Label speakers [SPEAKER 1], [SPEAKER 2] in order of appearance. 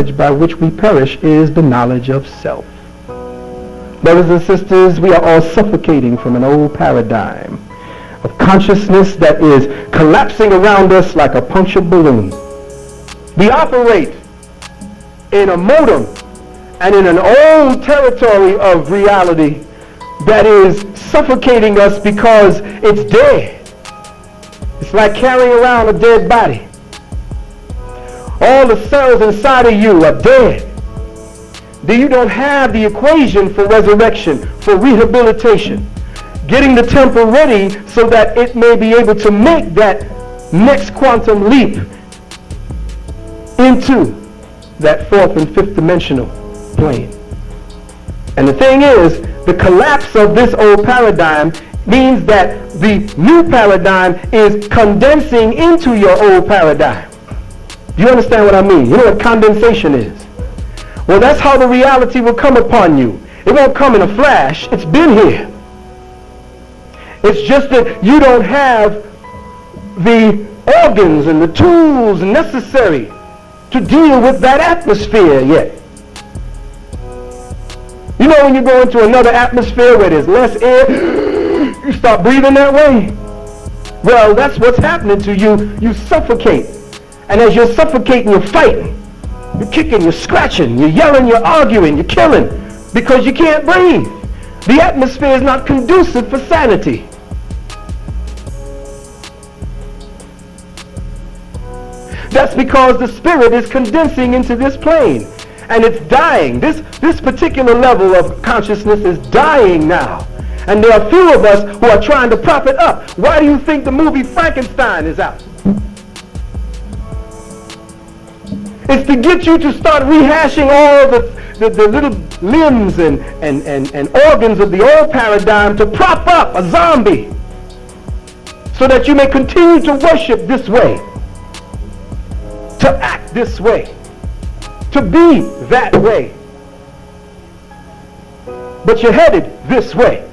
[SPEAKER 1] by which we perish is the knowledge of self. Brothers and sisters, we are all suffocating from an old paradigm of consciousness that is collapsing around us like a punctured balloon. We operate in a modem and in an old territory of reality that is suffocating us because it's dead. It's like carrying around a dead body. All the cells inside of you are dead. You don't have the equation for resurrection, for rehabilitation, getting the temple ready so that it may be able to make that next quantum leap into that fourth and fifth dimensional plane. And the thing is, the collapse of this old paradigm means that the new paradigm is condensing into your old paradigm. Do you understand what I mean? You know what condensation is? Well, that's how the reality will come upon you. It won't come in a flash. It's been here. It's just that you don't have the organs and the tools necessary to deal with that atmosphere yet. You know, when you go into another atmosphere where there's less air, you start breathing that way. Well, that's what's happening to you. You suffocate. And as you're suffocating, you're fighting. You're kicking, you're scratching, you're yelling, you're arguing, you're killing because you can't breathe. The atmosphere is not conducive for sanity. That's because the spirit is condensing into this plane and it's dying. This particular level of consciousness is dying now. And there are a few of us who are trying to prop it up. Why do you think the movie Frankenstein is out? It's to get you to start rehashing all the little limbs and organs of the old paradigm to prop up a zombie so that you may continue to worship this way, to act this way, to be that way. But you're headed this way.